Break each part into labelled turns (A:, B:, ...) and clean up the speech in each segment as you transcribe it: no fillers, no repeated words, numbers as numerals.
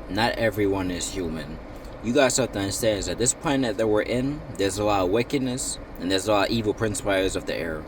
A: Not everyone is human. You guys have to understand is that this planet that we're in, there's a lot of wickedness and there's a lot of evil principalities of the air.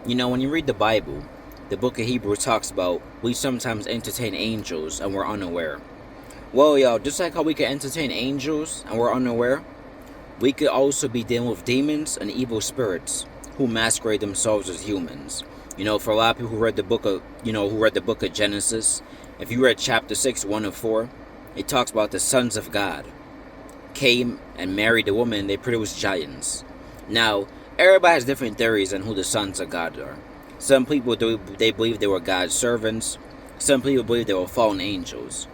A: You know, when you read the Bible, the book of Hebrews talks about we sometimes entertain angels and we're unaware. Well, y'all, just like how we can entertain angels and we're unaware, we could also be dealing with demons and evil spirits who masquerade themselves as humans. You know, for a lot of people who read the book of Genesis, if you read chapter 6, 1 and 4, it talks about the sons of God came and married a woman, they produced giants. Now, everybody has different theories on who the sons of God are. Some people they believe they were God's servants. Some people believe they were fallen angels.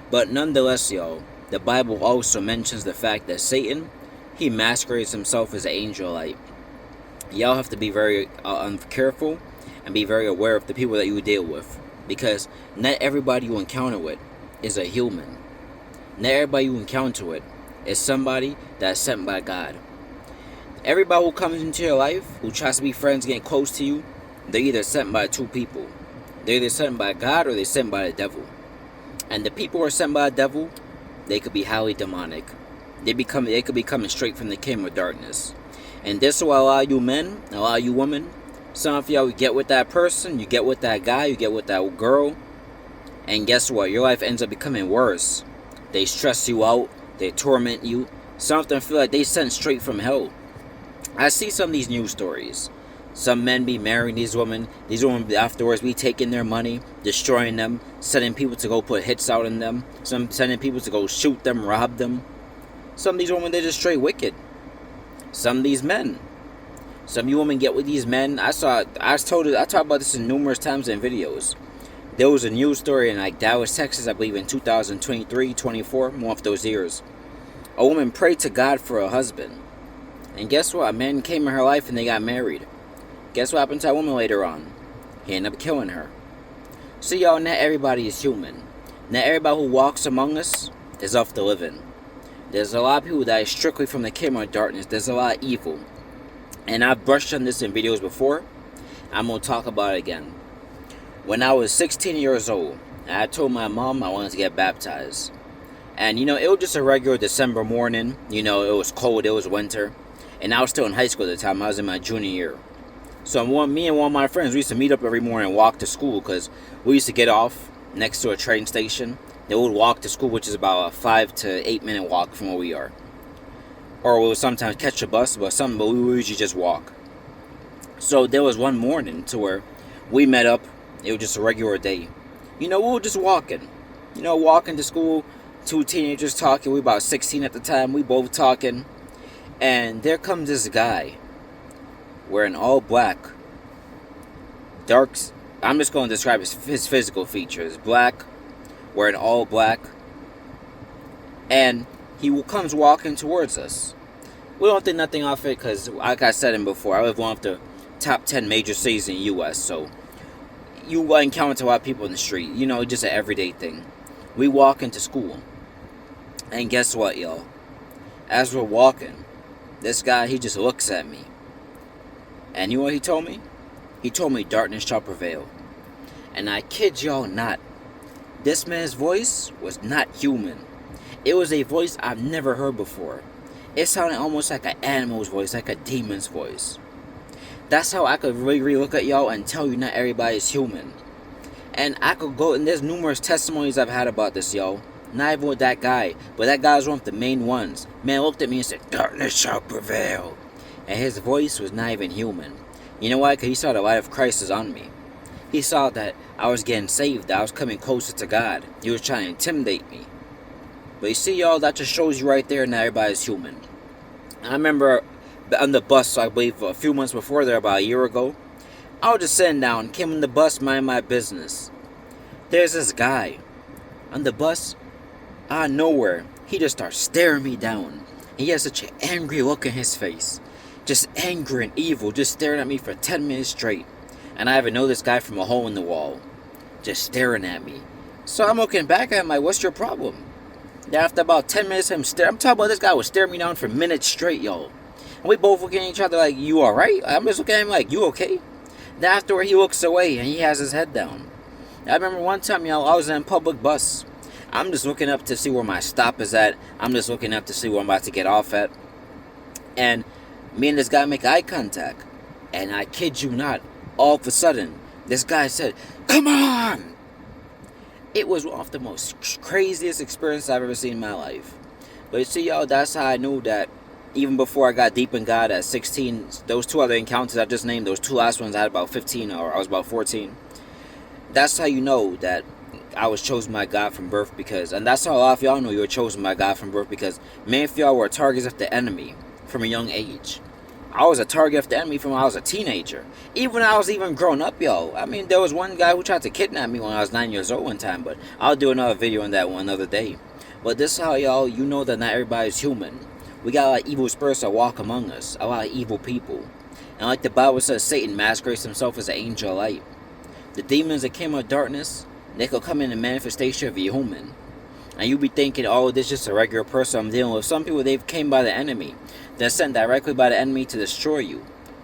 A: But nonetheless, y'all, the Bible also mentions the fact that Satan, he masquerades himself as an angel light. Y'all have to be very careful and be very aware of the people that you deal with, because not everybody you encounter with is a human. Not everybody you encounter with is somebody that's sent by God. Everybody who comes into your life, who tries to be friends, get close to you, they're either sent by two people. They're either sent by God or they're sent by the devil. And the people who are sent by the devil, they could be highly demonic. They could be coming straight from the kingdom of darkness. And this is why a lot of you men, a lot of you women, some of y'all, you get with that person, you get with that guy, you get with that girl, and guess what? Your life ends up becoming worse. They stress you out, they torment you. Some of them feel like they sent straight from hell. I see some of these news stories. Some men be marrying these women afterwards be taking their money, destroying them, sending people to go put hits out on them, some sending people to go shoot them, rob them. Some of these women, they're just straight wicked. Some of these men. Some of you women get with these men. I talked about this in numerous times in videos. There was a news story in like Dallas, Texas, I believe in 2023, 24, one of those years. A woman prayed to God for a husband. And guess what? A man came in her life and they got married. Guess what happened to that woman later on? He ended up killing her. So y'all, not everybody is human. Not everybody who walks among us is of the living. There's a lot of people that is strictly from the kingdom of darkness. There's a lot of evil. And I've brushed on this in videos before. I'm going to talk about it again. When I was 16 years old, I told my mom I wanted to get baptized. And it was just a regular December morning. It was cold, it was winter. And I was still in high school at the time. I was in my junior year. So me and one of my friends, we used to meet up every morning and walk to school, because we used to get off next to a train station. They would walk to school, which is about a 5 to 8 minute walk from where we are. Or we would sometimes catch a bus, but we would usually just walk. So there was one morning to where we met up. It was just a regular day. We were just walking. Walking to school. Two teenagers talking. We were about 16 at the time. We both talking. And there comes this guy wearing all black, darks. I'm just going to describe his physical features. Black, wearing all black, and he comes walking towards us. We don't think nothing of it, because like I said before, I live one of the top 10 major cities in the U.S., so you encounter a lot of people in the street. Just an everyday thing. We walk into school, and guess what, y'all? As we're walking, this guy, he just looks at me. And you know what he told me? He told me darkness shall prevail. And I kid y'all not, this man's voice was not human. It was a voice I've never heard before. It sounded almost like an animal's voice, like a demon's voice. That's how I could really look at y'all and tell you not everybody is human. And I could go, and there's numerous testimonies I've had about this, y'all. Not even with that guy, but that guy was one of the main ones. Man looked at me and said, darkness shall prevail. And his voice was not even human. You know why? Because he saw the light of Christ is on me. He saw that I was getting saved, that I was coming closer to God. He was trying to intimidate me. But you see, y'all, that just shows you right there, not everybody's human. I remember on the bus, I believe a few months before there, about a year ago, I was just sitting down, came on the bus, minding my business. There's this guy on the bus, out of nowhere, he just starts staring me down. And he has such an angry look in his face. Just angry and evil, just staring at me for 10 minutes straight. And I even know this guy from a hole in the wall, just staring at me. So I'm looking back at him like, what's your problem? Then after about 10 minutes of him staring, I'm talking about this guy was staring me down for minutes straight, y'all. And we both looking at each other like, you alright? I'm just looking at him like, you okay? Then afterward he looks away and he has his head down. I remember one time, y'all, I was in a public bus. I'm just looking up to see where my stop is at. I'm just looking up to see where I'm about to get off at. And me and this guy make eye contact. And I kid you not, all of a sudden, this guy said, "Come on!" It was one of the most craziest experiences I've ever seen in my life. But you see, y'all, that's how I knew that even before I got deep in God at 16, those two other encounters I just named, those two last ones, I had about 15, or I was about 14. That's how you know that I was chosen by God from birth, because, and that's how a lot of y'all know you were chosen by God from birth, because many of y'all were targets of the enemy from a young age. I was a target of the enemy from when I was a teenager. Even when I was even grown up, y'all. I mean, there was one guy who tried to kidnap me when I was 9 years old one time, but I'll do another video on that one another day. But this is how, y'all, you know that not everybody's human. We got a lot of evil spirits that walk among us, a lot of evil people. And like the Bible says, Satan masquerades himself as an angel of light. The demons that came out of darkness, they could come in the manifestation of a human. And you be thinking, oh, this is just a regular person I'm dealing with. Some people, they've came by the enemy. They're sent directly by the enemy to destroy you.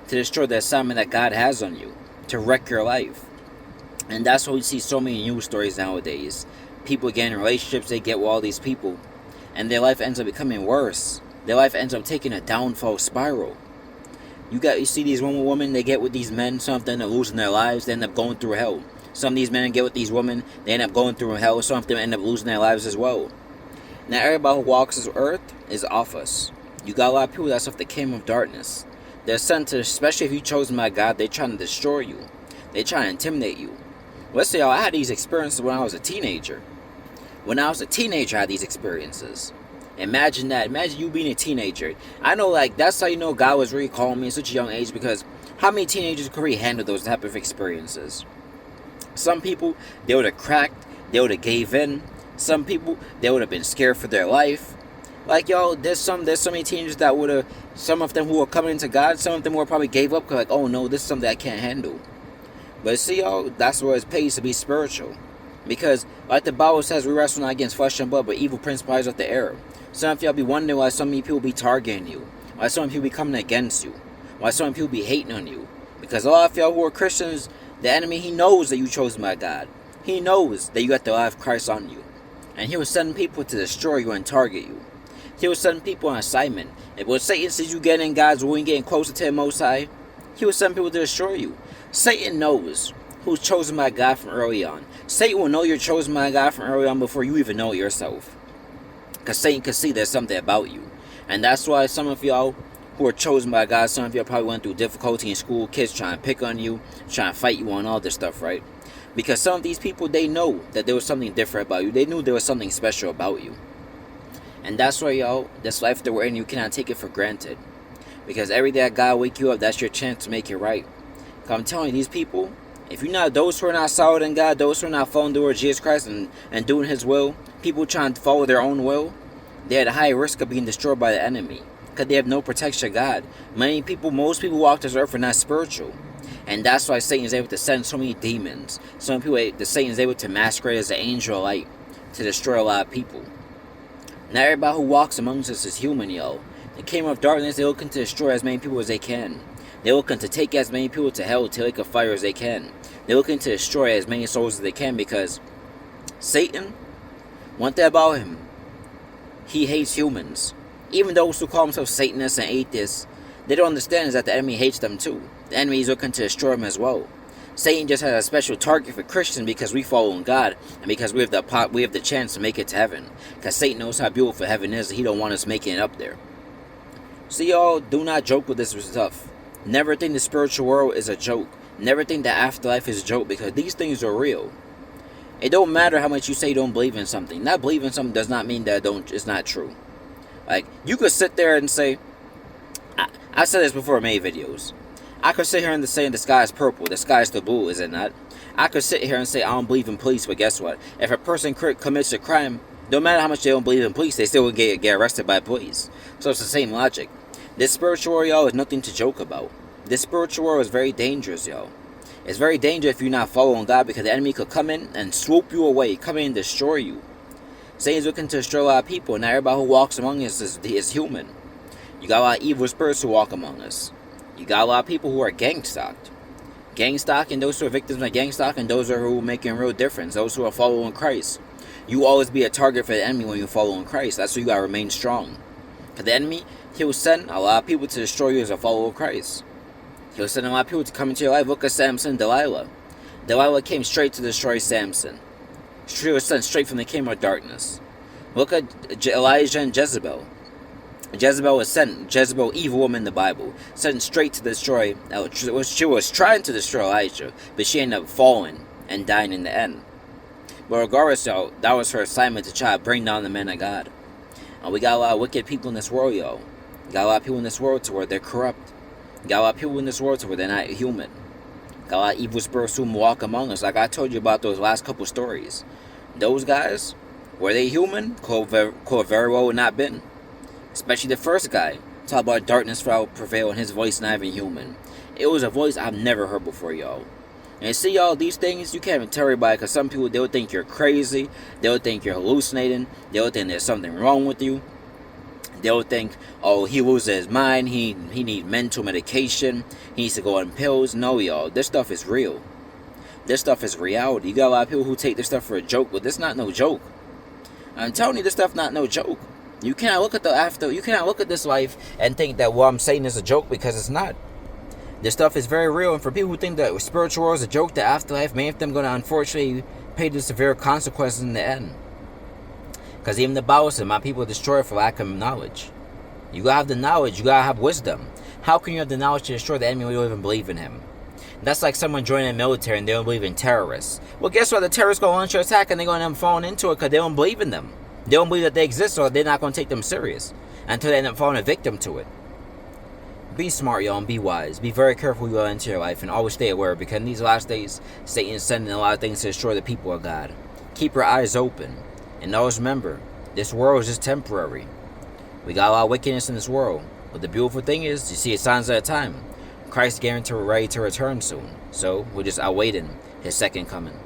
A: To destroy the assignment that God has on you. To wreck your life. And that's why we see so many news stories nowadays. People get in relationships, they get with all these people. And their life ends up becoming worse. Their life ends up taking a downfall spiral. You see these women, they get with these men, some of them are losing their lives, they end up going through hell. Some of these men get with these women, they end up going through hell, some of them end up losing their lives as well. Now everybody who walks this earth is off us. You got a lot of people that's of the kingdom of darkness. They're sent to, especially if you're chosen by God, they're trying to destroy you. They're trying to intimidate you. Let's say, I had these experiences when I was a teenager. When I was a teenager, I had these experiences. Imagine that. Imagine you being a teenager. I know, like, that's how you know God was really calling me at such a young age, because how many teenagers could really handle those type of experiences? Some people, they would have cracked, they would have gave in. Some people, they would have been scared for their life. Like, y'all, there's so many teenagers that would have, some of them who were coming into God, some of them would probably gave up, like, oh no, this is something I can't handle. But see, y'all, that's where it pays to be spiritual. Because, like the Bible says, we wrestle not against flesh and blood, but evil principalities of the air. Some of y'all be wondering why so many people be targeting you. Why so many people be coming against you. Why so many people be hating on you. Because a lot of y'all who are Christians, the enemy, he knows that you chosen by God. He knows that you got the life of Christ on you. And he was sending people to destroy you and target you. He was sending people on assignment. And when Satan sees you getting in God's will and getting closer to the Most High, he was sending people to destroy you. Satan knows who's chosen by God from early on. Satan will know you're chosen by God from early on before you even know it yourself. Because Satan can see there's something about you. And that's why some of y'all who are chosen by God, some of y'all probably went through difficulty in school, kids trying to pick on you, trying to fight you on all this stuff, right? Because some of these people, they know that there was something different about you. They knew there was something special about you. And that's why, y'all, this life that we're in, you cannot take it for granted. Because every day that God wake you up, that's your chance to make it right. Because I'm telling you, these people, if you're not, those who are not solid in God, those who are not following the Lord Jesus Christ and doing His will, people trying to follow their own will, they're at a high risk of being destroyed by the enemy. Because they have no protection of God. Most people walk this earth are not spiritual. And that's why Satan is able to send so many demons. Some people, Satan is able to masquerade as an angel of light to destroy a lot of people. Not everybody who walks amongst us is human, yo. The kingdom of darkness, they're looking to destroy as many people as they can. They're looking to take as many people to hell, to lake of fire as they can. They're looking to destroy as many souls as they can, because Satan, one thing about him, he hates humans. Even those who call themselves Satanists and atheists, they don't understand is that the enemy hates them too. The enemy is looking to destroy them as well. Satan just has a special target for Christians because we follow in God and because we have the chance to make it to heaven. Because Satan knows how beautiful heaven is, and he don't want us making it up there. So y'all, do not joke with this stuff. Never think the spiritual world is a joke. Never think the afterlife is a joke, because these things are real. It don't matter how much you say you don't believe in something. Not believing something does not mean that it's not true. Like, you could sit there and say, I said this before in many videos. I could sit here and say the sky is purple, the sky is the blue, is it not? I could sit here and say I don't believe in police, but guess what? If a person commits a crime, no matter how much they don't believe in police, they still will get arrested by police. So it's the same logic. This spiritual world, y'all, is nothing to joke about. This spiritual world is very dangerous, y'all. It's very dangerous if you're not following God, because the enemy could come in and swoop you away, come in and destroy you. Satan's looking to destroy a lot of people, and not everybody who walks among us is human. You got a lot of evil spirits who walk among us. You got a lot of people who are gang-stalked. Gang-stalking, those who are victims of gang-stalking, those who are making a real difference. Those who are following Christ. You will always be a target for the enemy when you follow in Christ. That's why you gotta remain strong. For the enemy, he will send a lot of people to destroy you as a follower of Christ. He'll send a lot of people to come into your life. Look at Samson and Delilah. Delilah came straight to destroy Samson. She was sent straight from the kingdom of darkness. Look at Elijah and Jezebel. Jezebel was sent, Jezebel, evil woman in the Bible, sent straight to destroy. She was trying to destroy Elijah, but she ended up falling and dying in the end. But regardless, though, that was her assignment to try to bring down the men of God. And we got a lot of wicked people in this world, yo. We got a lot of people in this world to where they're corrupt. We got a lot of people in this world to where they're not human. Got a lot of evil spirits who walk among us. Like I told you about those last couple stories. Those guys, were they human? Could very well not been. Especially the first guy. Talk about darkness shall prevail and his voice not even human. It was a voice I've never heard before, y'all. And see, y'all, these things, you can't even tell everybody, because some people, they'll think you're crazy. They'll think you're hallucinating. They'll think there's something wrong with you. They'll think, oh, he loses his mind. He needs mental medication. He needs to go on pills. No, y'all, this stuff is real. This stuff is reality. You got a lot of people who take this stuff for a joke, but this not no joke. I'm telling you, this stuff not no joke. You cannot look at you cannot look at this life and think that what I'm saying is a joke, because it's not. This stuff is very real, and for people who think that spiritual world is a joke, the afterlife, many of them going to unfortunately pay the severe consequences in the end. Because even the Bible says, my people are destroyed for lack of knowledge. You gotta have the knowledge, you gotta have wisdom. How can you have the knowledge to destroy the enemy when you don't even believe in him? That's like someone joining the military and they don't believe in terrorists. Well, guess what? The terrorists going to launch an attack and they're going to end up falling into it because they don't believe in them. They don't believe that they exist, or they're not going to take them serious until they end up falling a victim to it. Be smart, y'all, and be wise. Be very careful who you let into your life, and always stay aware, because in these last days, Satan is sending a lot of things to destroy the people of God. Keep your eyes open, and always remember, this world is just temporary. We got a lot of wickedness in this world, but the beautiful thing is, you see it signs at a time. Christ is guaranteed ready to return soon, so we're just awaiting his second coming.